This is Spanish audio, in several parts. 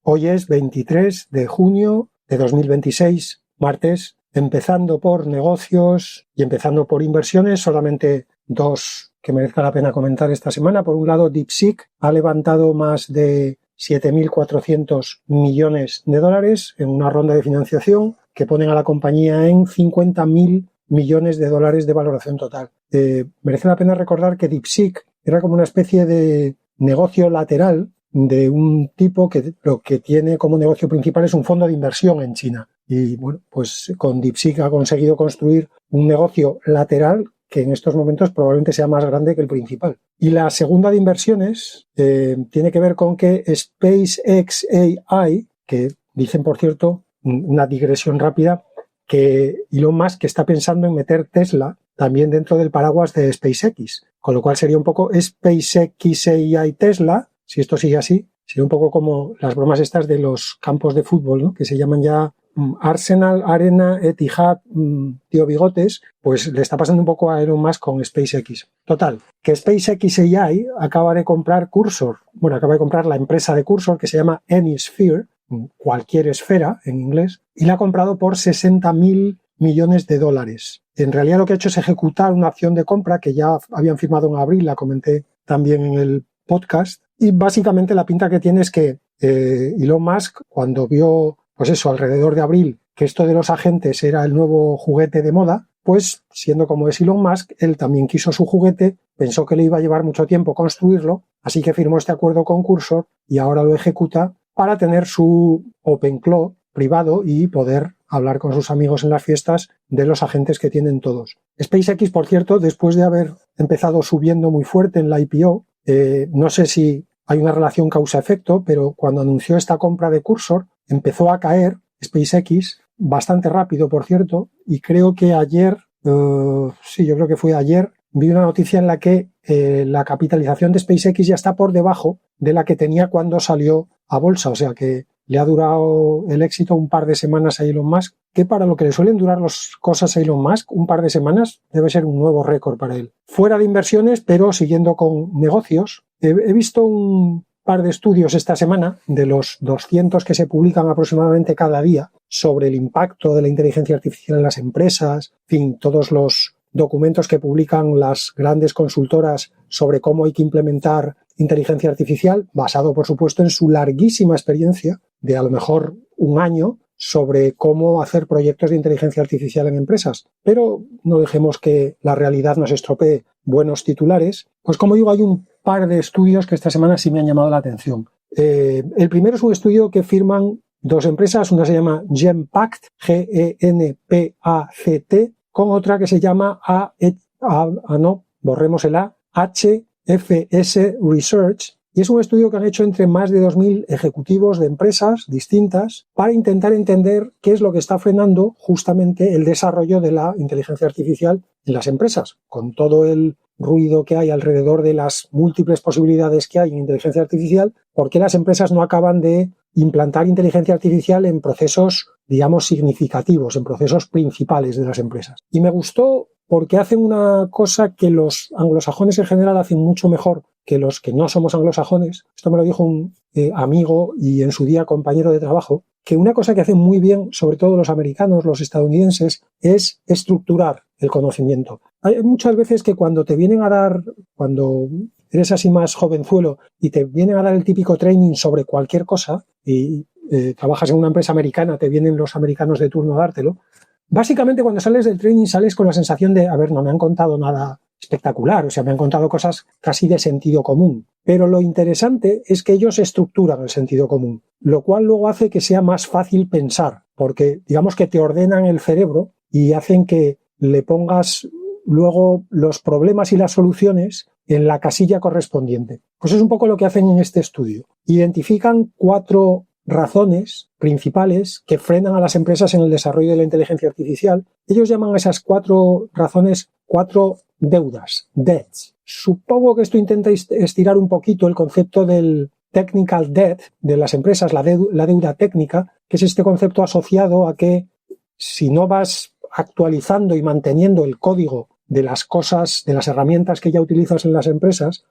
Hoy es 23 de junio de 2026, martes, empezando por negocios y empezando por inversiones, solamente dos que merezca la pena comentar esta semana. Por un lado, DeepSeek ha levantado más de 7.400 millones de dólares en una ronda de financiación que ponen a la compañía en 50.000 millones de dólares de valoración total. Merece la pena recordar que DeepSeek era como una especie de negocio lateral de un tipo que lo que tiene como negocio principal es un fondo de inversión en China. Y bueno, pues con DeepSeek ha conseguido construir un negocio lateral que en estos momentos probablemente sea más grande que el principal. Y la segunda de inversiones tiene que ver con que SpaceX AI, que dicen, por cierto, una digresión rápida, que Elon Musk está pensando en meter Tesla también dentro del paraguas de SpaceX, con lo cual sería un poco SpaceX AI Tesla. Si esto sigue así, sería un poco como las bromas estas de los campos de fútbol, ¿no? Que se llaman ya Arsenal, Arena, Etihad, Tío Bigotes. Pues le está pasando un poco a Elon Musk con SpaceX. Total, que SpaceX AI acaba de comprar Cursor. Bueno, acaba de comprar la empresa de Cursor que se llama Anysphere, cualquier esfera en inglés, y la ha comprado por 60.000 millones de dólares. En realidad lo que ha hecho es ejecutar una opción de compra que ya habían firmado en abril, la comenté también en el podcast, y básicamente la pinta que tiene es que Elon Musk, cuando vio, pues eso, alrededor de abril, que esto de los agentes era el nuevo juguete de moda, pues siendo como es Elon Musk, él también quiso su juguete, pensó que le iba a llevar mucho tiempo construirlo, así que firmó este acuerdo con Cursor y ahora lo ejecuta para tener su OpenClaw privado y poder hablar con sus amigos en las fiestas de los agentes que tienen todos. SpaceX, por cierto, después de haber empezado subiendo muy fuerte en la IPO, no sé si hay una relación causa-efecto, pero cuando anunció esta compra de Cursor, empezó a caer SpaceX bastante rápido, por cierto, y creo que ayer, yo creo que fue ayer, vi una noticia en la que la capitalización de SpaceX ya está por debajo de la que tenía cuando salió a bolsa, o sea que le ha durado el éxito un par de semanas a Elon Musk, que para lo que le suelen durar las cosas a Elon Musk, un par de semanas debe ser un nuevo récord para él. Fuera de inversiones, pero siguiendo con negocios, he visto un par de estudios esta semana, de los 200 que se publican aproximadamente cada día, sobre el impacto de la inteligencia artificial en las empresas, en fin, todos los documentos que publican las grandes consultoras sobre cómo hay que implementar inteligencia artificial, basado por supuesto en su larguísima experiencia de a lo mejor un año sobre cómo hacer proyectos de inteligencia artificial en empresas. Pero no dejemos que la realidad nos estropee buenos titulares. Pues como digo, hay un par de estudios que esta semana sí me han llamado la atención. El primero es un estudio que firman dos empresas, una se llama Genpact, Genpact, con otra que se llama HFS Research, y es un estudio que han hecho entre más de 2.000 ejecutivos de empresas distintas para intentar entender qué es lo que está frenando justamente el desarrollo de la inteligencia artificial en las empresas, con todo el ruido que hay alrededor de las múltiples posibilidades que hay en inteligencia artificial, por qué las empresas no acaban de implantar inteligencia artificial en procesos, digamos, significativos, en procesos principales de las empresas. Y me gustó porque hacen una cosa que los anglosajones en general hacen mucho mejor que los que no somos anglosajones. Esto me lo dijo un amigo y en su día compañero de trabajo, que una cosa que hacen muy bien, sobre todo los americanos, los estadounidenses, es estructurar el conocimiento. Hay muchas veces que cuando eres así más jovenzuelo y te vienen a dar el típico training sobre cualquier cosa y trabajas en una empresa americana, te vienen los americanos de turno a dártelo. Básicamente cuando sales del training sales con la sensación de, no me han contado nada espectacular, o sea, me han contado cosas casi de sentido común. Pero lo interesante es que ellos estructuran el sentido común, lo cual luego hace que sea más fácil pensar, porque digamos que te ordenan el cerebro y hacen que le pongas luego los problemas y las soluciones en la casilla correspondiente. Pues es un poco lo que hacen en este estudio. Identifican 4 razones principales que frenan a las empresas en el desarrollo de la inteligencia artificial. Ellos llaman a esas 4 razones 4 deudas, debts. Supongo que esto intenta estirar un poquito el concepto del technical debt de las empresas, la deuda técnica, que es este concepto asociado a que si no vas actualizando y manteniendo el código de las cosas, de las herramientas que ya utilizas en las empresas,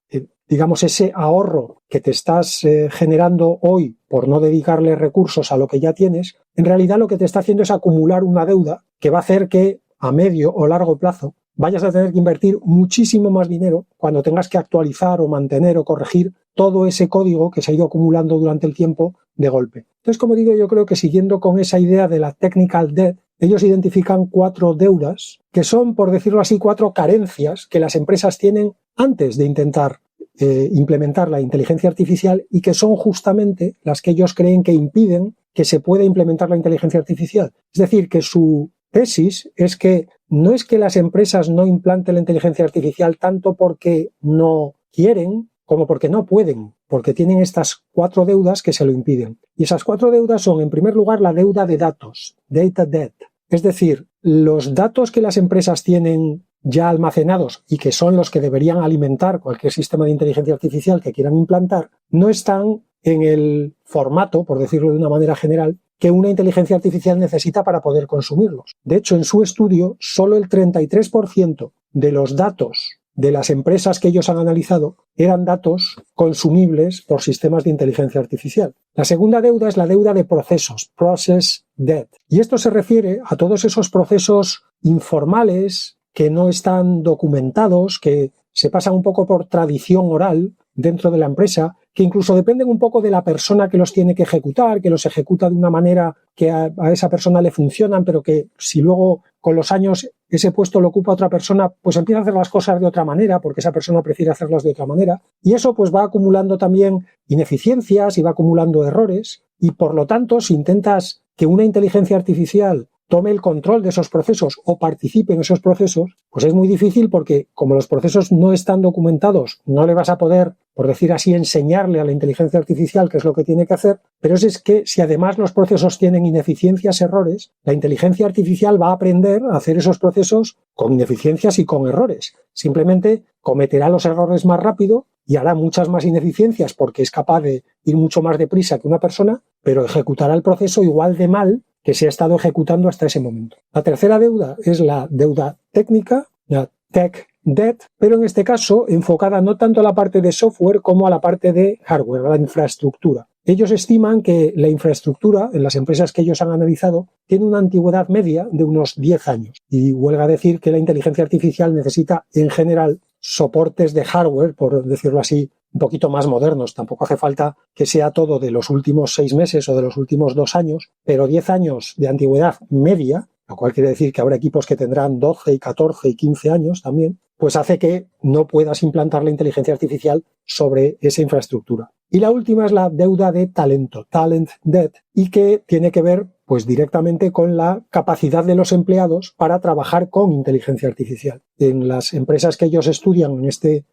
digamos, ese ahorro que te estás generando hoy por no dedicarle recursos a lo que ya tienes, en realidad lo que te está haciendo es acumular una deuda que va a hacer que a medio o largo plazo vayas a tener que invertir muchísimo más dinero cuando tengas que actualizar o mantener o corregir todo ese código que se ha ido acumulando durante el tiempo de golpe. Entonces, como digo, yo creo que siguiendo con esa idea de la technical debt, ellos identifican 4 deudas que son, por decirlo así, 4 carencias que las empresas tienen antes de intentar implementar la inteligencia artificial y que son justamente las que ellos creen que impiden que se pueda implementar la inteligencia artificial. Es decir, que su tesis es que no es que las empresas no implanten la inteligencia artificial tanto porque no quieren como porque no pueden, porque tienen estas 4 deudas que se lo impiden. Y esas 4 deudas son, en primer lugar, la deuda de datos, data debt. Es decir, los datos que las empresas tienen ya almacenados y que son los que deberían alimentar cualquier sistema de inteligencia artificial que quieran implantar, no están en el formato, por decirlo de una manera general, que una inteligencia artificial necesita para poder consumirlos. De hecho, en su estudio, solo el 33% de los datos de las empresas que ellos han analizado eran datos consumibles por sistemas de inteligencia artificial. La segunda deuda es la deuda de procesos, process debt. Y esto se refiere a todos esos procesos informales que no están documentados, que se pasan un poco por tradición oral dentro de la empresa, que incluso dependen un poco de la persona que los tiene que ejecutar, que los ejecuta de una manera que a esa persona le funcionan, pero que si luego con los años ese puesto lo ocupa otra persona, pues empieza a hacer las cosas de otra manera, porque esa persona prefiere hacerlas de otra manera. Y eso pues va acumulando también ineficiencias y va acumulando errores. Y por lo tanto, si intentas que una inteligencia artificial tome el control de esos procesos o participe en esos procesos, pues es muy difícil porque como los procesos no están documentados, no le vas a poder, por decir así, enseñarle a la inteligencia artificial qué es lo que tiene que hacer, pero es que si además los procesos tienen ineficiencias, errores, la inteligencia artificial va a aprender a hacer esos procesos con ineficiencias y con errores. Simplemente cometerá los errores más rápido y hará muchas más ineficiencias porque es capaz de ir mucho más deprisa que una persona, pero ejecutará el proceso igual de mal que se ha estado ejecutando hasta ese momento. La tercera deuda es la deuda técnica, la tech debt, pero en este caso enfocada no tanto a la parte de software como a la parte de hardware, a la infraestructura. Ellos estiman que la infraestructura en las empresas que ellos han analizado tiene una antigüedad media de unos 10 años. Y huelga decir que la inteligencia artificial necesita en general soportes de hardware, por decirlo así, un poquito más modernos. Tampoco hace falta que sea todo de los últimos 6 meses o de los últimos 2 años, pero 10 años de antigüedad media, lo cual quiere decir que habrá equipos que tendrán 12 y 14 y 15 años también, pues hace que no puedas implantar la inteligencia artificial sobre esa infraestructura. Y la última es la deuda de talento, talent debt, y que tiene que ver pues directamente con la capacidad de los empleados para trabajar con inteligencia artificial. En las empresas que ellos estudian en este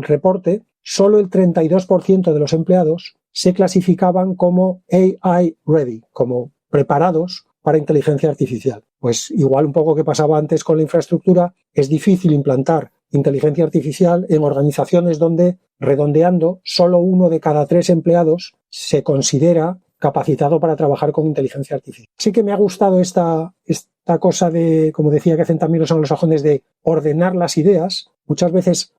reporte, solo el 32% de los empleados se clasificaban como AI ready, como preparados para inteligencia artificial. Pues igual un poco que pasaba antes con la infraestructura, es difícil implantar inteligencia artificial en organizaciones donde, redondeando, solo 1 de cada 3 empleados se considera capacitado para trabajar con inteligencia artificial. Sí que me ha gustado esta cosa de, como decía que hacen también los anglosajones, de ordenar las ideas. Muchas veces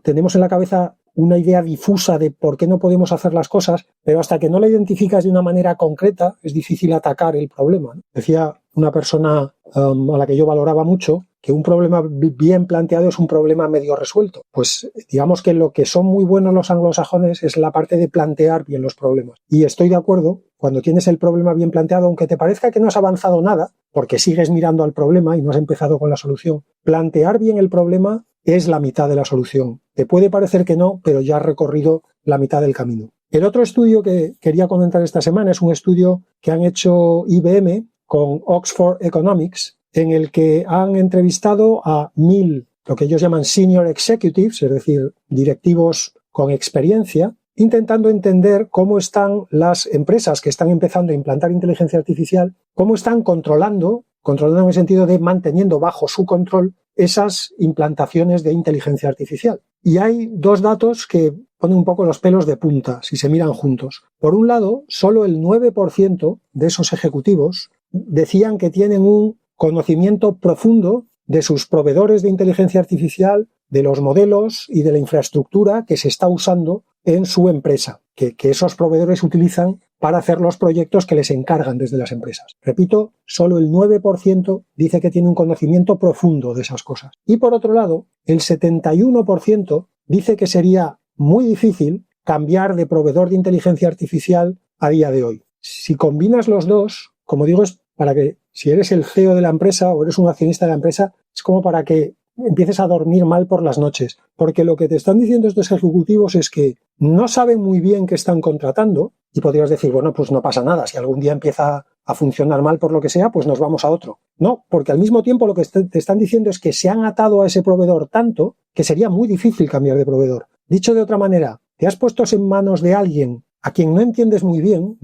tenemos en la cabeza una idea difusa de por qué no podemos hacer las cosas, pero hasta que no la identificas de una manera concreta es difícil atacar el problema. Decía una persona a la que yo valoraba mucho que un problema bien planteado es un problema medio resuelto. Pues digamos que lo que son muy buenos los anglosajones es la parte de plantear bien los problemas. Y estoy de acuerdo, cuando tienes el problema bien planteado, aunque te parezca que no has avanzado nada, porque sigues mirando al problema y no has empezado con la solución, plantear bien el problema es la mitad de la solución. Te puede parecer que no, pero ya has recorrido la mitad del camino. El otro estudio que quería comentar esta semana es un estudio que han hecho IBM con Oxford Economics, en el que han entrevistado a 1.000, lo que ellos llaman senior executives, es decir, directivos con experiencia, intentando entender cómo están las empresas que están empezando a implantar inteligencia artificial, cómo están controlando en el sentido de manteniendo bajo su control esas implantaciones de inteligencia artificial. Y hay 2 datos que ponen un poco los pelos de punta si se miran juntos. Por un lado, solo el 9% de esos ejecutivos decían que tienen un conocimiento profundo de sus proveedores de inteligencia artificial, de los modelos y de la infraestructura que se está usando en su empresa, que esos proveedores utilizan para hacer los proyectos que les encargan desde las empresas. Repito, solo el 9% dice que tiene un conocimiento profundo de esas cosas. Y por otro lado, el 71% dice que sería muy difícil cambiar de proveedor de inteligencia artificial a día de hoy. Si combinas los dos, como digo, es para que si eres el CEO de la empresa o eres un accionista de la empresa, es como para que empieces a dormir mal por las noches. Porque lo que te están diciendo estos ejecutivos es que no saben muy bien qué están contratando y podrías decir, bueno, pues no pasa nada. Si algún día empieza a funcionar mal por lo que sea, pues nos vamos a otro. No, porque al mismo tiempo lo que te están diciendo es que se han atado a ese proveedor tanto que sería muy difícil cambiar de proveedor. Dicho de otra manera, te has puesto en manos de alguien a quien no entiendes muy bien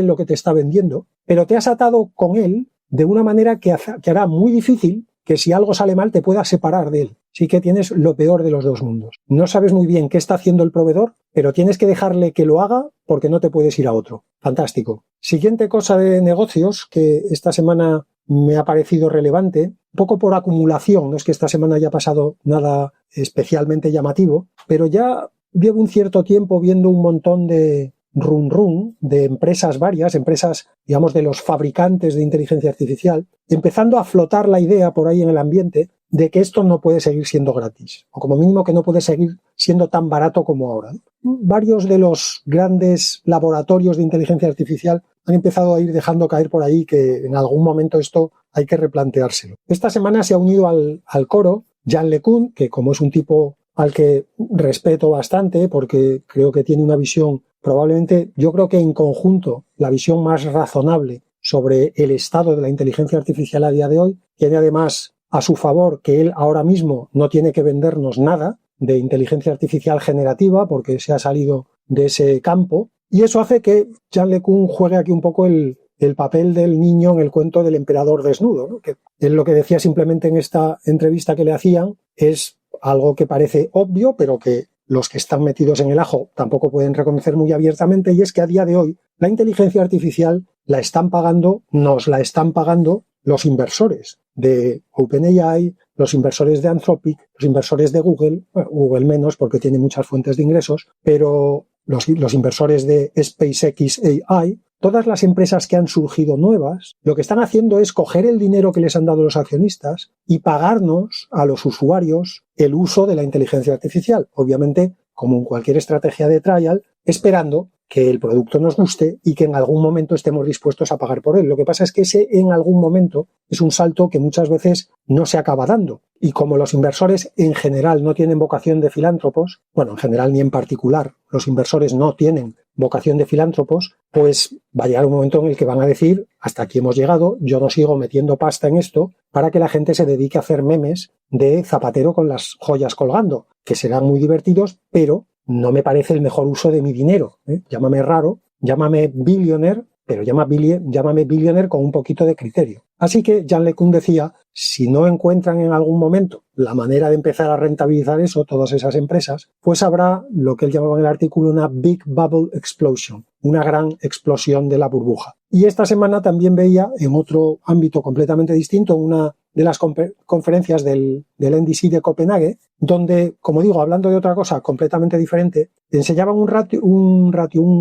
lo que te está vendiendo, pero te has atado con él de una manera que hará muy difícil que si algo sale mal te puedas separar de él. Sí que tienes lo peor de los dos mundos. No sabes muy bien qué está haciendo el proveedor, pero tienes que dejarle que lo haga porque no te puedes ir a otro. Fantástico. Siguiente cosa de negocios que esta semana me ha parecido relevante, un poco por acumulación, no es que esta semana haya pasado nada especialmente llamativo, pero ya llevo un cierto tiempo viendo un montón de run de empresas varias, empresas, digamos, de los fabricantes de inteligencia artificial, empezando a flotar la idea por ahí en el ambiente de que esto no puede seguir siendo gratis, o como mínimo que no puede seguir siendo tan barato como ahora. Varios de los grandes laboratorios de inteligencia artificial han empezado a ir dejando caer por ahí que en algún momento esto hay que replanteárselo. Esta semana se ha unido al coro Yann LeCun, que como es un tipo al que respeto bastante porque creo que tiene una visión, probablemente, yo creo que en conjunto, la visión más razonable sobre el estado de la inteligencia artificial a día de hoy. Tiene además a su favor que él ahora mismo no tiene que vendernos nada de inteligencia artificial generativa porque se ha salido de ese campo. Y eso hace que Yann LeCun juegue aquí un poco el papel del niño en el cuento del emperador desnudo, ¿no? Que él lo que decía simplemente en esta entrevista que le hacían es algo que parece obvio, pero que los que están metidos en el ajo tampoco pueden reconocer muy abiertamente, y es que a día de hoy la inteligencia artificial nos la están pagando los inversores de OpenAI, los inversores de Anthropic, los inversores de Google, bueno, Google menos porque tiene muchas fuentes de ingresos, pero los inversores de SpaceX AI, todas las empresas que han surgido nuevas, lo que están haciendo es coger el dinero que les han dado los accionistas y pagarnos a los usuarios el uso de la inteligencia artificial. Obviamente, como en cualquier estrategia de trial, esperando que el producto nos guste y que en algún momento estemos dispuestos a pagar por él. Lo que pasa es que ese en algún momento es un salto que muchas veces no se acaba dando. Y como los inversores en general no tienen vocación de filántropos, bueno, en general ni en particular, los inversores no tienen vocación de filántropos, pues va a llegar un momento en el que van a decir, hasta aquí hemos llegado, yo no sigo metiendo pasta en esto para que la gente se dedique a hacer memes de Zapatero con las joyas colgando, que serán muy divertidos, pero no me parece el mejor uso de mi dinero. Llámame raro, llámame billionaire, pero llámame billionaire con un poquito de criterio. Así que Yann LeCun decía, si no encuentran en algún momento la manera de empezar a rentabilizar eso, todas esas empresas, pues habrá lo que él llamaba en el artículo una Big Bubble Explosion, una gran explosión de la burbuja. Y esta semana también veía, en otro ámbito completamente distinto, una de las conferencias del NDC de Copenhague, donde, como digo, hablando de otra cosa completamente diferente, enseñaban un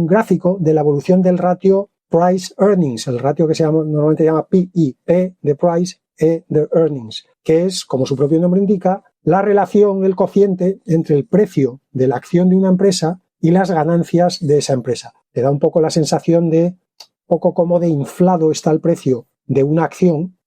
gráfico de la evolución del ratio Price Earnings, el ratio que normalmente se llama PE, P de Price, E de Earnings, que es, como su propio nombre indica, la relación, el cociente entre el precio de la acción de una empresa y las ganancias de esa empresa. Te da un poco la sensación de poco como de inflado está el precio de una acción,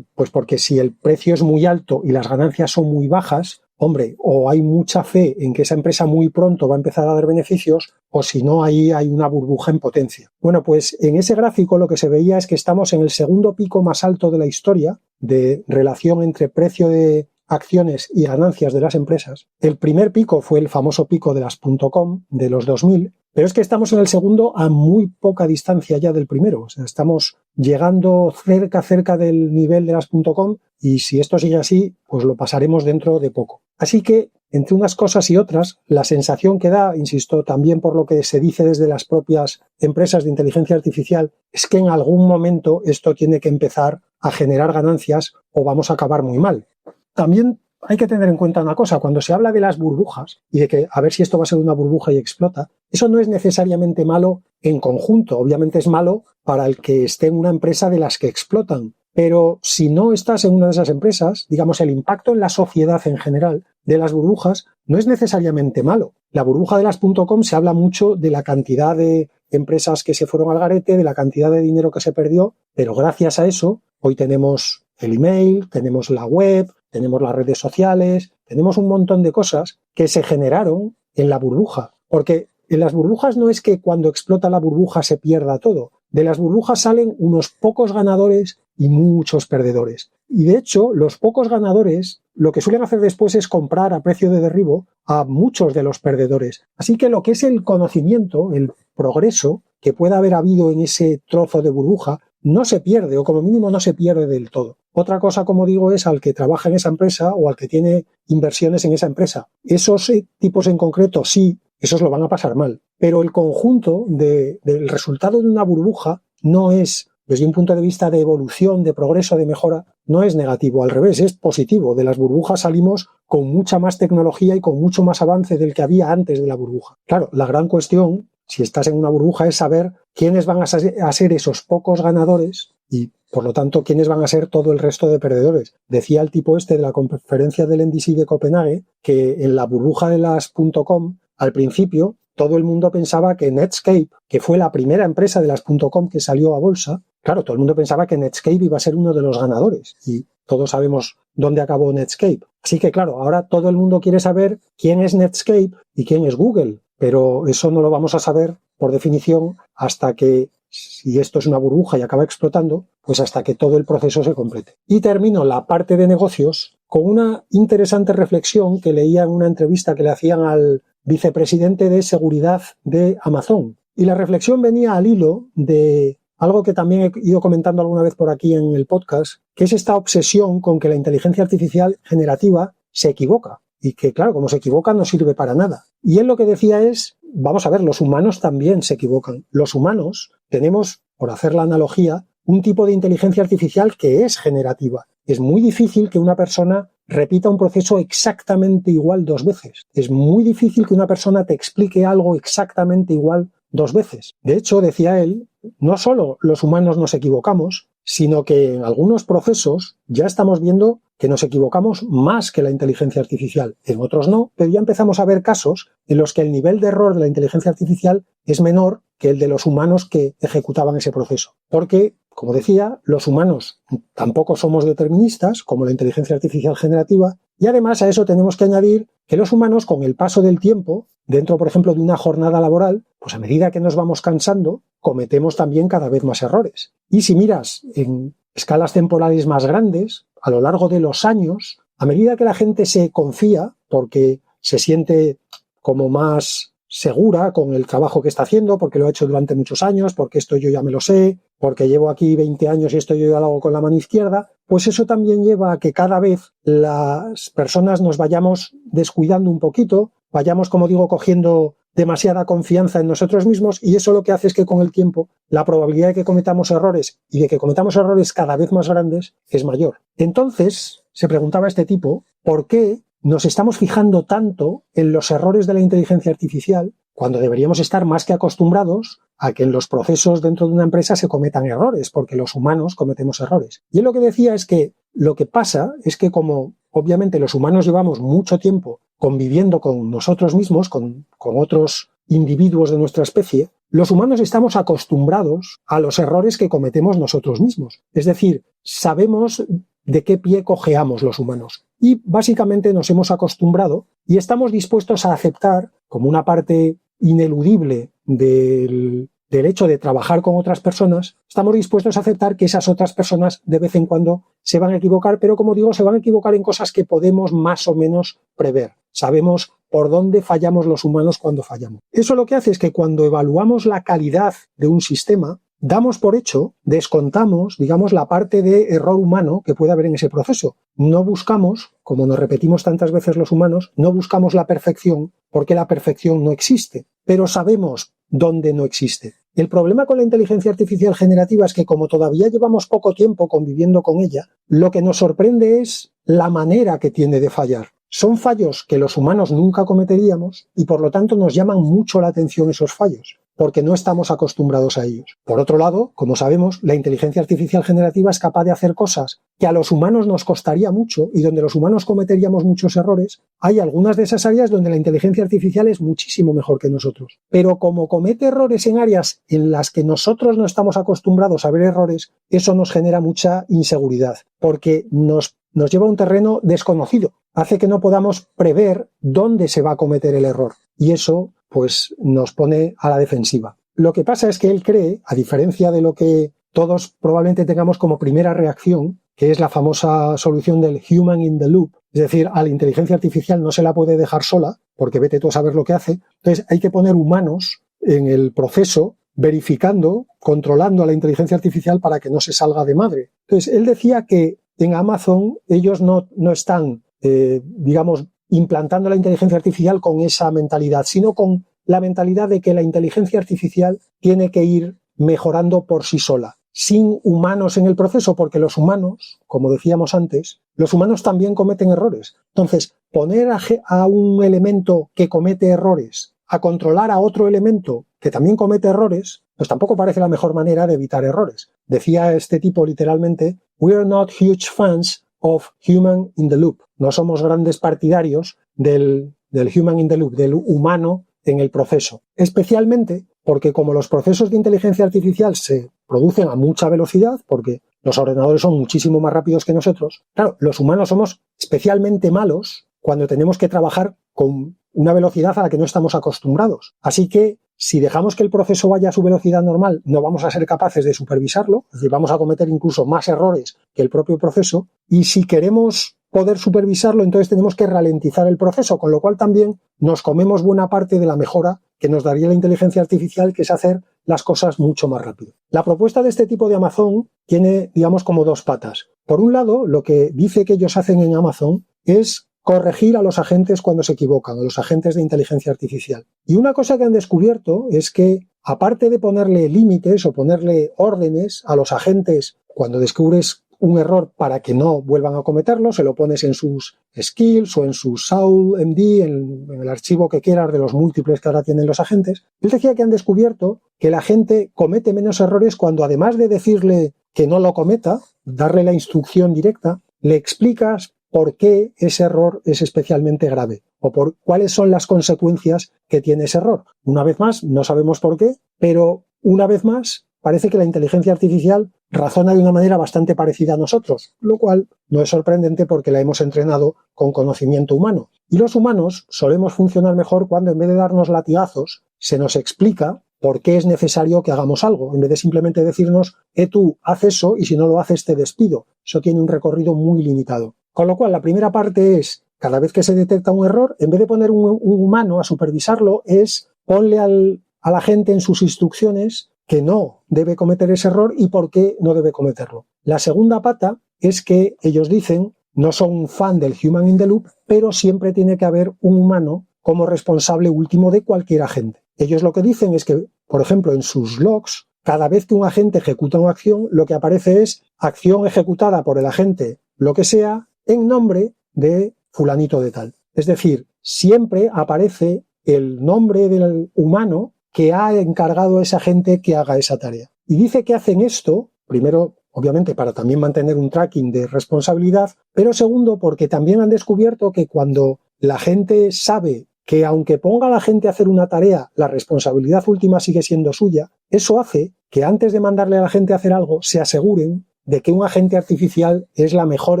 pues porque si el precio es muy alto y las ganancias son muy bajas, hombre, o hay mucha fe en que esa empresa muy pronto va a empezar a dar beneficios, o si no, ahí hay una burbuja en potencia. Bueno, pues en ese gráfico lo que se veía es que estamos en el segundo pico más alto de la historia de relación entre precio de acciones y ganancias de las empresas. El primer pico fue el famoso pico de las .com de los 2000, pero es que estamos en el segundo a muy poca distancia ya del primero. O sea, estamos llegando cerca del nivel de las .com, y si esto sigue así, pues lo pasaremos dentro de poco. Así que, entre unas cosas y otras, la sensación que da, insisto, también por lo que se dice desde las propias empresas de inteligencia artificial, es que en algún momento esto tiene que empezar a generar ganancias o vamos a acabar muy mal. también hay que tener en cuenta una cosa, cuando se habla de las burbujas y de que a ver si esto va a ser una burbuja y explota, eso no es necesariamente malo en conjunto, obviamente es malo para el que esté en una empresa de las que explotan, pero si no estás en una de esas empresas, digamos, el impacto en la sociedad en general de las burbujas no es necesariamente malo. La burbuja de las .com se habla mucho de la cantidad de empresas que se fueron al garete, de la cantidad de dinero que se perdió, pero gracias a eso hoy tenemos el email, tenemos la web, tenemos las redes sociales, tenemos un montón de cosas que se generaron en la burbuja. Porque en las burbujas no es que cuando explota la burbuja se pierda todo. De las burbujas salen unos pocos ganadores y muchos perdedores. Y de hecho, los pocos ganadores lo que suelen hacer después es comprar a precio de derribo a muchos de los perdedores. Así que lo que es el conocimiento, el progreso que pueda haber habido en ese trozo de burbuja, no se pierde, o como mínimo no se pierde del todo. Otra cosa, como digo, es al que trabaja en esa empresa o al que tiene inversiones en esa empresa. Esos tipos en concreto, sí, esos lo van a pasar mal. Pero el conjunto del resultado de una burbuja no es, desde un punto de vista de evolución, de progreso, de mejora, no es negativo, al revés, es positivo. De las burbujas salimos con mucha más tecnología y con mucho más avance del que había antes de la burbuja. Claro, la gran cuestión, si estás en una burbuja, es saber quiénes van a ser esos pocos ganadores y, por lo tanto, quiénes van a ser todo el resto de perdedores. Decía el tipo este de la conferencia del NDC de Copenhague que en la burbuja de las .com, al principio, todo el mundo pensaba que Netscape, que fue la primera empresa de las .com que salió a bolsa, claro, todo el mundo pensaba que Netscape iba a ser uno de los ganadores y todos sabemos dónde acabó Netscape. Así que, claro, ahora todo el mundo quiere saber quién es Netscape y quién es Google, pero eso no lo vamos a saber, por definición, hasta que, si esto es una burbuja y acaba explotando, pues hasta que todo el proceso se complete. Y termino la parte de negocios con una interesante reflexión que leía en una entrevista que le hacían al vicepresidente de seguridad de Amazon. Y la reflexión venía al hilo de algo que también he ido comentando alguna vez por aquí en el podcast, que es esta obsesión con que la inteligencia artificial generativa se equivoca. Y que, claro, como se equivoca no sirve para nada. Y él lo que decía es, vamos a ver, los humanos también se equivocan. Los humanos tenemos, por hacer la analogía, un tipo de inteligencia artificial que es generativa. Es muy difícil que una persona repita un proceso exactamente igual 2 veces. Es muy difícil que una persona te explique algo exactamente igual 2 veces. De hecho, decía él, no solo los humanos nos equivocamos, sino que en algunos procesos ya estamos viendo que nos equivocamos más que la inteligencia artificial. En otros no, pero ya empezamos a ver casos en los que el nivel de error de la inteligencia artificial es menor que el de los humanos que ejecutaban ese proceso. Porque, como decía, los humanos tampoco somos deterministas, como la inteligencia artificial generativa, y además a eso tenemos que añadir que los humanos, con el paso del tiempo, dentro, por ejemplo, de una jornada laboral, pues a medida que nos vamos cansando, cometemos también cada vez más errores. Y si miras en escalas temporales más grandes, a lo largo de los años, a medida que la gente se confía, porque se siente como más segura con el trabajo que está haciendo, porque lo ha hecho durante muchos años, porque esto yo ya me lo sé, porque llevo aquí 20 años y esto yo ya lo hago con la mano izquierda, pues eso también lleva a que cada vez las personas nos vayamos descuidando un poquito, vayamos, como digo, cogiendo demasiada confianza en nosotros mismos, y eso lo que hace es que con el tiempo la probabilidad de que cometamos errores y de que cometamos errores cada vez más grandes es mayor. Entonces, se preguntaba este tipo, ¿por qué nos estamos fijando tanto en los errores de la inteligencia artificial cuando deberíamos estar más que acostumbrados a que en los procesos dentro de una empresa se cometan errores, porque los humanos cometemos errores? Y él lo que decía es que lo que pasa es que, como obviamente los humanos llevamos mucho tiempo conviviendo con nosotros mismos, con otros individuos de nuestra especie, los humanos estamos acostumbrados a los errores que cometemos nosotros mismos. Es decir, sabemos de qué pie cojeamos los humanos. Y básicamente nos hemos acostumbrado y estamos dispuestos a aceptar, como una parte ineludible del hecho de trabajar con otras personas, estamos dispuestos a aceptar que esas otras personas de vez en cuando se van a equivocar, pero como digo, se van a equivocar en cosas que podemos más o menos prever. Sabemos por dónde fallamos los humanos cuando fallamos. Eso lo que hace es que cuando evaluamos la calidad de un sistema, damos por hecho, descontamos, digamos, la parte de error humano que puede haber en ese proceso. No buscamos, como nos repetimos tantas veces los humanos, no buscamos la perfección porque la perfección no existe, pero sabemos dónde no existe. El problema con la inteligencia artificial generativa es que como todavía llevamos poco tiempo conviviendo con ella, lo que nos sorprende es la manera que tiene de fallar. Son fallos que los humanos nunca cometeríamos y por lo tanto nos llaman mucho la atención esos fallos, porque no estamos acostumbrados a ellos. Por otro lado, como sabemos, la inteligencia artificial generativa es capaz de hacer cosas que a los humanos nos costaría mucho y donde los humanos cometeríamos muchos errores. Hay algunas de esas áreas donde la inteligencia artificial es muchísimo mejor que nosotros. Pero como comete errores en áreas en las que nosotros no estamos acostumbrados a ver errores, eso nos genera mucha inseguridad, porque nos lleva a un terreno desconocido. Hace que no podamos prever dónde se va a cometer el error. Y eso pues nos pone a la defensiva. Lo que pasa es que él cree, a diferencia de lo que todos probablemente tengamos como primera reacción, que es la famosa solución del human in the loop, es decir, a la inteligencia artificial no se la puede dejar sola, porque vete tú a saber lo que hace, entonces hay que poner humanos en el proceso, verificando, controlando a la inteligencia artificial para que no se salga de madre. Entonces, él decía que en Amazon ellos no están, digamos, implantando la inteligencia artificial con esa mentalidad, sino con la mentalidad de que la inteligencia artificial tiene que ir mejorando por sí sola, sin humanos en el proceso, porque los humanos, como decíamos antes, los humanos también cometen errores. Entonces, poner a un elemento que comete errores a controlar a otro elemento que también comete errores, pues tampoco parece la mejor manera de evitar errores. Decía este tipo literalmente, "We are not huge fans of human in the loop". No somos grandes partidarios del human in the loop, del humano en el proceso. Especialmente porque como los procesos de inteligencia artificial se producen a mucha velocidad, porque los ordenadores son muchísimo más rápidos que nosotros, claro, los humanos somos especialmente malos cuando tenemos que trabajar con una velocidad a la que no estamos acostumbrados. Así que si dejamos que el proceso vaya a su velocidad normal, no vamos a ser capaces de supervisarlo, es decir, vamos a cometer incluso más errores que el propio proceso, y si queremos poder supervisarlo, entonces tenemos que ralentizar el proceso, con lo cual también nos comemos buena parte de la mejora que nos daría la inteligencia artificial, que es hacer las cosas mucho más rápido. La propuesta de este tipo de Amazon tiene, digamos, como dos patas. Por un lado, lo que dice que ellos hacen en Amazon es corregir a los agentes cuando se equivocan, a los agentes de inteligencia artificial. Y una cosa que han descubierto es que, aparte de ponerle límites o ponerle órdenes a los agentes cuando descubres un error para que no vuelvan a cometerlo, se lo pones en sus skills o en su SAUL-MD, en el archivo que quieras de los múltiples que ahora tienen los agentes. Él decía que han descubierto que la gente comete menos errores cuando, además de decirle que no lo cometa, darle la instrucción directa, le explicas por qué ese error es especialmente grave o por cuáles son las consecuencias que tiene ese error. Una vez más, no sabemos por qué, pero una vez más parece que la inteligencia artificial razona de una manera bastante parecida a nosotros, lo cual no es sorprendente porque la hemos entrenado con conocimiento humano. Y los humanos solemos funcionar mejor cuando en vez de darnos latigazos, se nos explica por qué es necesario que hagamos algo, en vez de simplemente decirnos, tú, haz eso y si no lo haces te despido. Eso tiene un recorrido muy limitado. Con lo cual, la primera parte es, cada vez que se detecta un error, en vez de poner un humano a supervisarlo, es ponle a la gente en sus instrucciones que no debe cometer ese error y por qué no debe cometerlo. La segunda pata es que ellos dicen, no son un fan del human in the loop, pero siempre tiene que haber un humano como responsable último de cualquier agente. Ellos lo que dicen es que, por ejemplo, en sus logs, cada vez que un agente ejecuta una acción, lo que aparece es acción ejecutada por el agente, lo que sea, en nombre de fulanito de tal. Es decir, siempre aparece el nombre del humano que ha encargado a esa gente que haga esa tarea. Y dice que hacen esto, primero, obviamente, para también mantener un tracking de responsabilidad, pero segundo, porque también han descubierto que cuando la gente sabe que aunque ponga a la gente a hacer una tarea, la responsabilidad última sigue siendo suya, eso hace que antes de mandarle a la gente a hacer algo, se aseguren de que un agente artificial es la mejor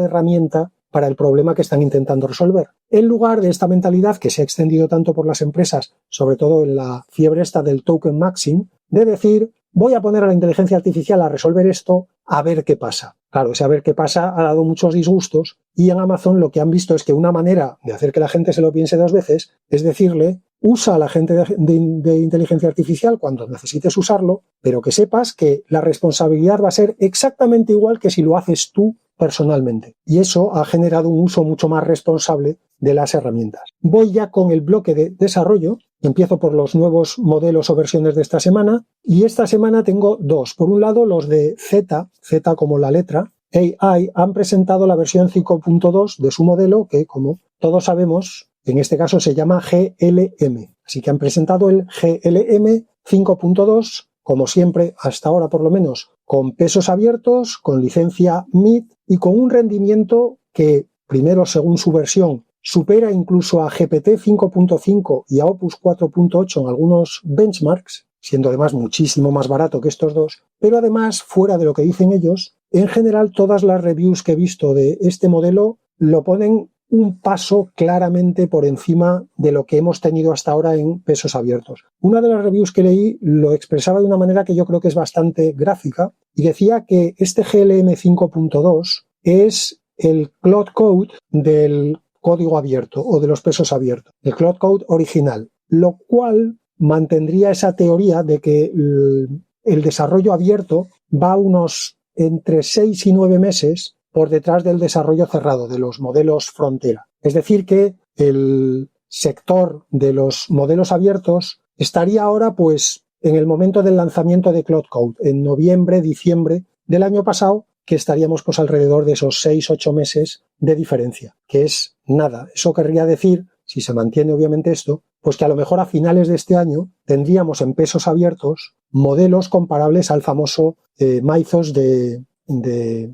herramienta para el problema que están intentando resolver. En lugar de esta mentalidad que se ha extendido tanto por las empresas, sobre todo en la fiebre esta del token maxing, de decir, voy a poner a la inteligencia artificial a resolver esto, a ver qué pasa. Claro, ese a ver qué pasa ha dado muchos disgustos y en Amazon lo que han visto es que una manera de hacer que la gente se lo piense dos veces es decirle, usa a la gente de inteligencia artificial cuando necesites usarlo, pero que sepas que la responsabilidad va a ser exactamente igual que si lo haces tú personalmente. Y eso ha generado un uso mucho más responsable de las herramientas. Voy ya con el bloque de desarrollo Empiezo por los nuevos modelos o versiones de esta semana, y esta semana tengo dos. Por un lado, los de Z como la letra, AI, han presentado la versión 5.2 de su modelo, que como todos sabemos, en este caso se llama GLM. Así que han presentado el GLM 5.2, como siempre, hasta ahora por lo menos, con pesos abiertos, con licencia MIT y con un rendimiento que, primero según su versión, supera incluso a GPT 5.5 y a Opus 4.8 en algunos benchmarks, siendo además muchísimo más barato que estos dos, pero además, fuera de lo que dicen ellos, en general todas las reviews que he visto de este modelo lo ponen un paso claramente por encima de lo que hemos tenido hasta ahora en pesos abiertos. Una de las reviews que leí lo expresaba de una manera que yo creo que es bastante gráfica y decía que este GLM 5.2 es el Cloud Code del código abierto o de los pesos abiertos, el Cloud Code original, lo cual mantendría esa teoría de que el desarrollo abierto va unos entre 6 y 9 meses por detrás del desarrollo cerrado de los modelos frontera. Es decir, que el sector de los modelos abiertos estaría ahora pues en el momento del lanzamiento de Cloud Code, en noviembre, diciembre del año pasado, que estaríamos pues alrededor de esos 6-8 meses de diferencia, que es nada. Eso querría decir, si se mantiene obviamente esto, pues que a lo mejor a finales de este año tendríamos en pesos abiertos modelos comparables al famoso Mythos de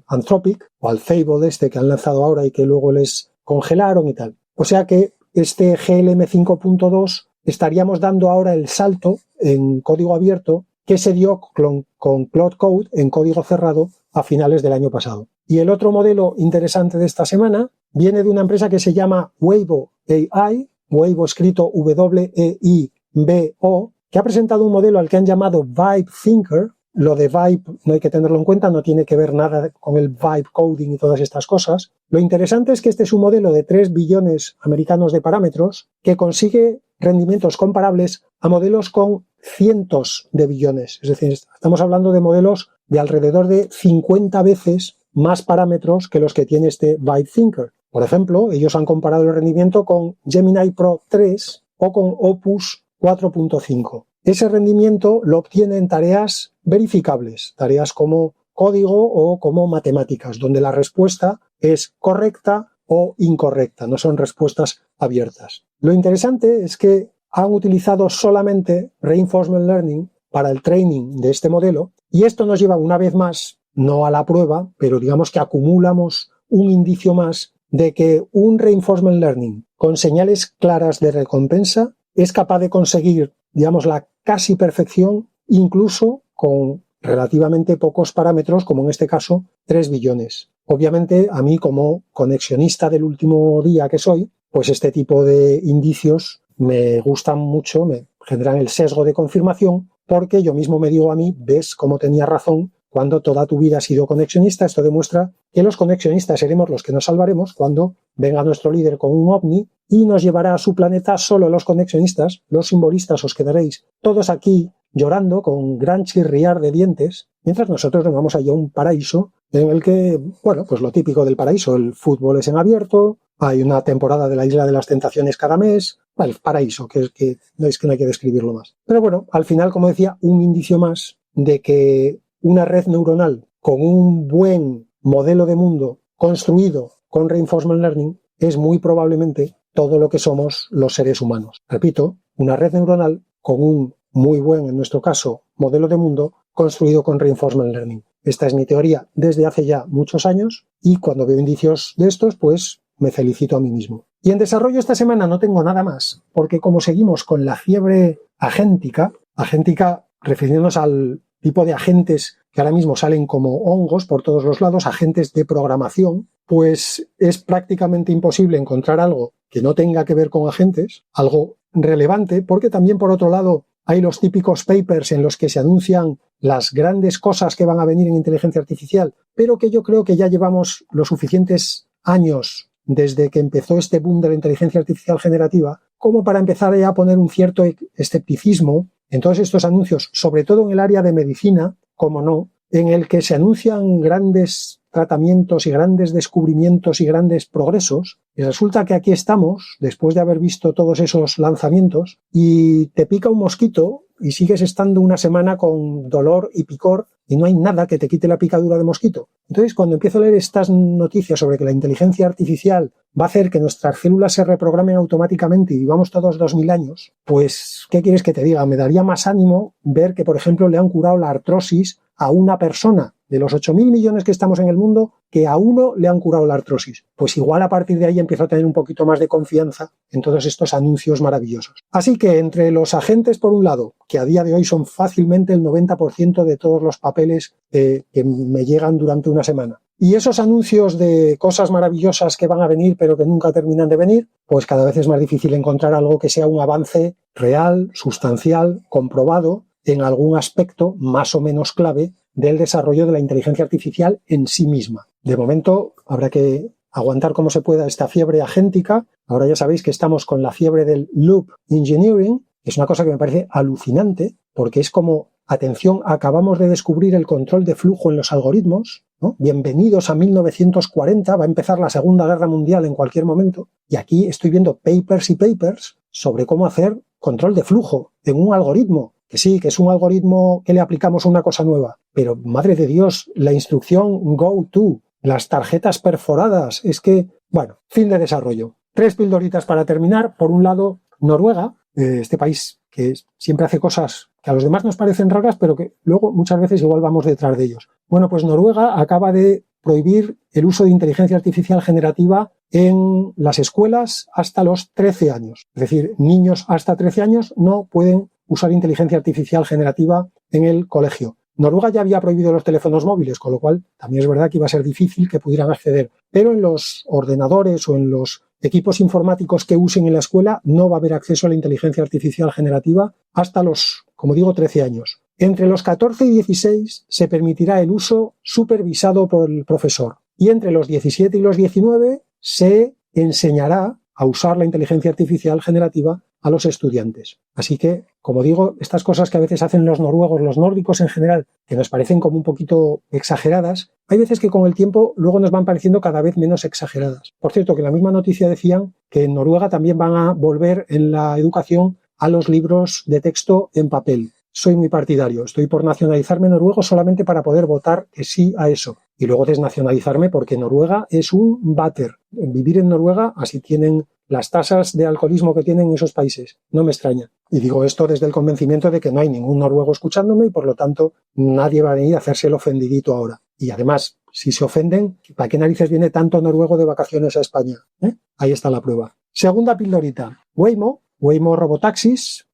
Anthropic o al Fable que han lanzado ahora y que luego les congelaron y tal. O sea que este GLM 5.2 estaríamos dando ahora el salto en código abierto que se dio con Cloud Code en código cerrado a finales del año pasado. Y el otro modelo interesante de esta semana viene de una empresa que se llama Weibo AI, Weibo escrito W-E-I-B-O, que ha presentado un modelo al que han llamado Vibe Thinker. Lo de Vibe no hay que tenerlo en cuenta, no tiene que ver nada con el Vibe Coding y todas estas cosas. Lo interesante es que este es un modelo de 3 billones americanos de parámetros que consigue rendimientos comparables a modelos con cientos de billones. Es decir, estamos hablando de modelos de alrededor de 50 veces más parámetros que los que tiene este Vibe Thinker. Por ejemplo, ellos han comparado el rendimiento con Gemini Pro 3 o con Opus 4.5. Ese rendimiento lo obtiene en tareas verificables, tareas como código o como matemáticas, donde la respuesta es correcta o incorrecta, no son respuestas abiertas. Lo interesante es que han utilizado solamente Reinforcement Learning para el training de este modelo y esto nos lleva una vez más, no a la prueba, pero digamos que acumulamos un indicio más de que un Reinforcement Learning con señales claras de recompensa es capaz de conseguir, digamos, la casi perfección, incluso con relativamente pocos parámetros, como en este caso 3 billones. Obviamente, a mí como conexionista del último día que soy, pues este tipo de indicios me gustan mucho, me generan el sesgo de confirmación, porque yo mismo me digo a mí, ves cómo tenía razón cuando toda tu vida has sido conexionista. Esto demuestra que los conexionistas seremos los que nos salvaremos cuando venga nuestro líder con un ovni y nos llevará a su planeta. Solo los conexionistas, los simbolistas, os quedaréis todos aquí llorando con gran chirriar de dientes, mientras nosotros nos vamos allá a un paraíso en el que, bueno, pues lo típico del paraíso, el fútbol es en abierto, hay una temporada de la Isla de las Tentaciones cada mes, el paraíso, que no hay que describirlo más. Pero bueno, al final, como decía, un indicio más de que una red neuronal con un buen modelo de mundo construido con Reinforcement Learning es muy probablemente todo lo que somos los seres humanos. Repito, una red neuronal con un muy buen, en nuestro caso, modelo de mundo construido con Reinforcement Learning. Esta es mi teoría desde hace ya muchos años y cuando veo indicios de estos, pues me felicito a mí mismo. Y en desarrollo esta semana no tengo nada más, porque como seguimos con la fiebre agéntica refiriéndonos al tipo de agentes que ahora mismo salen como hongos por todos los lados, agentes de programación, pues es prácticamente imposible encontrar algo que no tenga que ver con agentes, algo relevante, porque también por otro lado hay los típicos papers en los que se anuncian las grandes cosas que van a venir en inteligencia artificial, pero que yo creo que ya llevamos los suficientes años desde que empezó este boom de la inteligencia artificial generativa como para empezar ya a poner un cierto escepticismo en todos estos anuncios, sobre todo en el área de medicina, como no, en el que se anuncian grandes tratamientos y grandes descubrimientos y grandes progresos. Y resulta que aquí estamos, después de haber visto todos esos lanzamientos, y te pica un mosquito y sigues estando una semana con dolor y picor y no hay nada que te quite la picadura de mosquito. Entonces, cuando empiezo a leer estas noticias sobre que la inteligencia artificial va a hacer que nuestras células se reprogramen automáticamente y vivamos todos 2000 años, pues, ¿qué quieres que te diga? Me daría más ánimo ver que, por ejemplo, le han curado la artrosis a una persona de los 8.000 millones que estamos en el mundo, que a uno le han curado la artrosis. Pues igual a partir de ahí empiezo a tener un poquito más de confianza en todos estos anuncios maravillosos. Así que entre los agentes, por un lado, que a día de hoy son fácilmente el 90% de todos los papeles que me llegan durante una semana, y esos anuncios de cosas maravillosas que van a venir pero que nunca terminan de venir, pues cada vez es más difícil encontrar algo que sea un avance real, sustancial, comprobado en algún aspecto más o menos clave del desarrollo de la inteligencia artificial en sí misma. De momento habrá que aguantar como se pueda esta fiebre agéntica. Ahora ya sabéis que estamos con la fiebre del loop engineering, que es una cosa que me parece alucinante, porque es como, atención, acabamos de descubrir el control de flujo en los algoritmos, ¿no? Bienvenidos a 1940, va a empezar la Segunda Guerra Mundial en cualquier momento, y aquí estoy viendo papers y papers sobre cómo hacer control de flujo en un algoritmo. Que sí, que es un algoritmo que le aplicamos a una cosa nueva, pero madre de Dios, la instrucción go to, las tarjetas perforadas, es que, bueno, fin de desarrollo. 3 pildoritas para terminar. Por un lado, Noruega, este país que siempre hace cosas que a los demás nos parecen raras, pero que luego muchas veces igual vamos detrás de ellos. Bueno, pues Noruega acaba de prohibir el uso de inteligencia artificial generativa en las escuelas hasta los 13 años. Es decir, niños hasta 13 años no pueden usar inteligencia artificial generativa en el colegio. Noruega ya había prohibido los teléfonos móviles, con lo cual también es verdad que iba a ser difícil que pudieran acceder. Pero en los ordenadores o en los equipos informáticos que usen en la escuela no va a haber acceso a la inteligencia artificial generativa hasta los, como digo, 13 años. Entre los 14 y 16 se permitirá el uso supervisado por el profesor. Y entre los 17 y los 19 se enseñará a usar la inteligencia artificial generativa a los estudiantes. Así que, como digo, estas cosas que a veces hacen los noruegos, los nórdicos en general, que nos parecen como un poquito exageradas, hay veces que con el tiempo luego nos van pareciendo cada vez menos exageradas. Por cierto, que en la misma noticia decían que en Noruega también van a volver en la educación a los libros de texto en papel. Soy muy partidario, estoy por nacionalizarme noruego solamente para poder votar que sí a eso. Y luego desnacionalizarme porque Noruega es un váter. Vivir en Noruega, así tienen las tasas de alcoholismo que tienen esos países. No me extraña. Y digo esto desde el convencimiento de que no hay ningún noruego escuchándome y por lo tanto nadie va a venir a hacerse el ofendidito ahora. Y además, si se ofenden, ¿para qué narices viene tanto noruego de vacaciones a España? Ahí está la prueba. Segunda pildorita. Waymo Robotaxis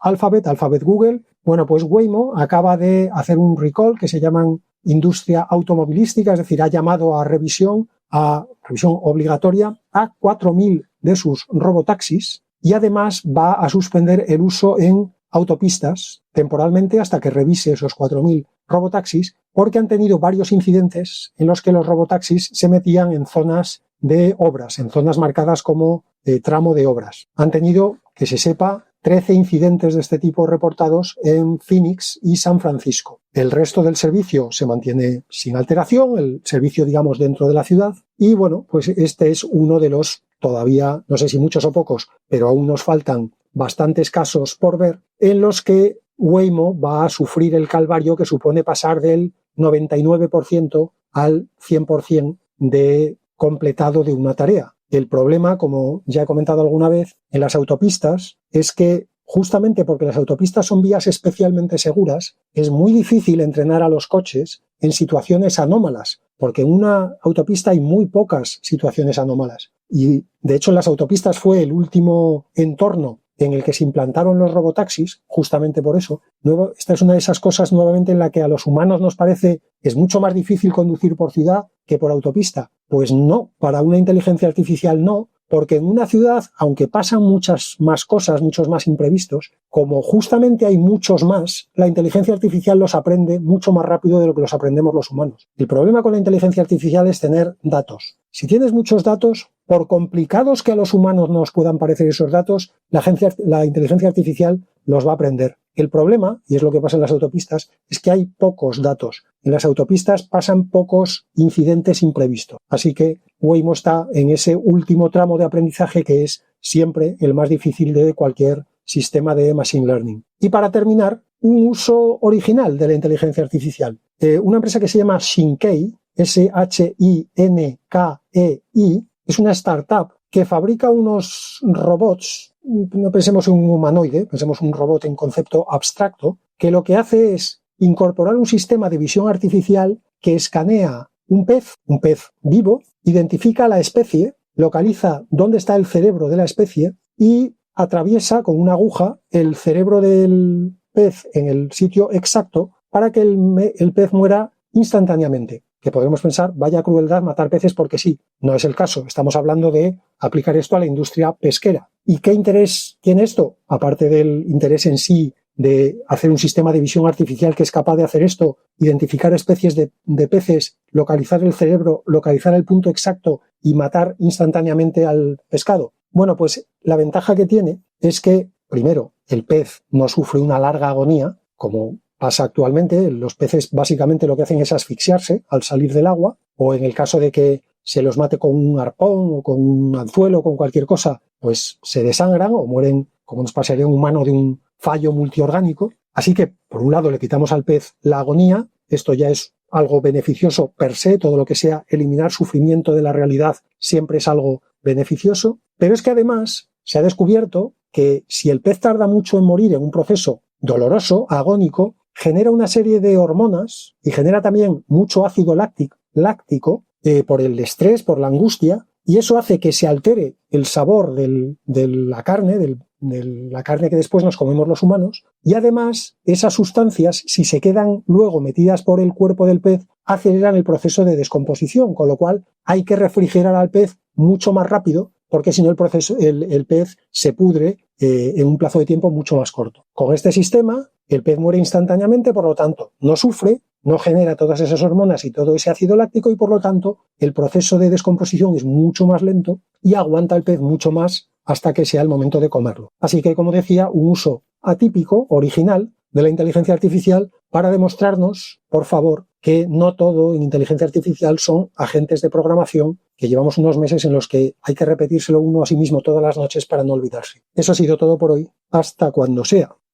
Alphabet Google. Bueno, pues Waymo acaba de hacer un recall que se llaman industria automovilística, es decir, ha llamado a revisión obligatoria a 4.000 de sus robotaxis y además va a suspender el uso en autopistas temporalmente hasta que revise esos 4.000 robotaxis porque han tenido varios incidentes en los que los robotaxis se metían en zonas de obras, en zonas marcadas como tramo de obras. Han tenido, que se sepa, 13 incidentes de este tipo reportados en Phoenix y San Francisco. El resto del servicio se mantiene sin alteración, el servicio, digamos, dentro de la ciudad. Y bueno, pues este es uno de los, todavía, no sé si muchos o pocos, pero aún nos faltan bastantes casos por ver, en los que Waymo va a sufrir el calvario que supone pasar del 99% al 100% de completado de una tarea. El problema, como ya he comentado alguna vez, en las autopistas es que justamente porque las autopistas son vías especialmente seguras, es muy difícil entrenar a los coches en situaciones anómalas, porque en una autopista hay muy pocas situaciones anómalas. Y de hecho en las autopistas fue el último entorno en el que se implantaron los robotaxis, justamente por eso. Esta es una de esas cosas nuevamente en la que a los humanos nos parece que es mucho más difícil conducir por ciudad que por autopista. Pues no, para una inteligencia artificial no, porque en una ciudad, aunque pasan muchas más cosas, muchos más imprevistos, como justamente hay muchos más, la inteligencia artificial los aprende mucho más rápido de lo que los aprendemos los humanos. El problema con la inteligencia artificial es tener datos. Si tienes muchos datos, por complicados que a los humanos nos puedan parecer esos datos, la inteligencia artificial los va a aprender. El problema, y es lo que pasa en las autopistas, es que hay pocos datos. en las autopistas pasan pocos incidentes imprevistos. Así que Waymo está en ese último tramo de aprendizaje que es siempre el más difícil de cualquier sistema de Machine Learning. Y para terminar, un uso original de la inteligencia artificial. Una empresa que se llama Shinkei, SHINKEI, es una startup que fabrica unos robots, no pensemos en un humanoide, pensemos en un robot en concepto abstracto, que lo que hace es incorporar un sistema de visión artificial que escanea un pez vivo, identifica la especie, localiza dónde está el cerebro de la especie y atraviesa con una aguja el cerebro del pez en el sitio exacto para que el pez muera instantáneamente. Que podemos pensar, vaya crueldad matar peces porque sí. No es el caso. Estamos hablando de aplicar esto a la industria pesquera. ¿Y qué interés tiene esto? Aparte del interés en sí de hacer un sistema de visión artificial que es capaz de hacer esto, identificar especies de peces, localizar el cerebro, localizar el punto exacto y matar instantáneamente al pescado. Bueno, pues la ventaja que tiene es que, primero, el pez no sufre una larga agonía, como pasa actualmente. Los peces básicamente lo que hacen es asfixiarse al salir del agua, o en el caso de que se los mate con un arpón o con un anzuelo o con cualquier cosa, pues se desangran o mueren, como nos pasaría a un humano, de un fallo multiorgánico. Así que, por un lado, le quitamos al pez la agonía. Esto ya es algo beneficioso per se. Todo lo que sea eliminar sufrimiento de la realidad siempre es algo beneficioso. Pero es que además se ha descubierto que si el pez tarda mucho en morir en un proceso doloroso, agónico, genera una serie de hormonas y genera también mucho ácido láctico por el estrés, por la angustia, y eso hace que se altere el sabor de la carne, de la carne que después nos comemos los humanos, y además esas sustancias, si se quedan luego metidas por el cuerpo del pez, aceleran el proceso de descomposición, con lo cual hay que refrigerar al pez mucho más rápido, porque si no el pez se pudre en un plazo de tiempo mucho más corto. Con este sistema, el pez muere instantáneamente, por lo tanto, no sufre, no genera todas esas hormonas y todo ese ácido láctico, y por lo tanto, el proceso de descomposición es mucho más lento y aguanta el pez mucho más hasta que sea el momento de comerlo. Así que, como decía, un uso atípico, original, de la inteligencia artificial para demostrarnos, por favor, que no todo en inteligencia artificial son agentes de programación, que llevamos unos meses en los que hay que repetírselo uno a sí mismo todas las noches para no olvidarse. Eso ha sido todo por hoy. Hasta cuando sea.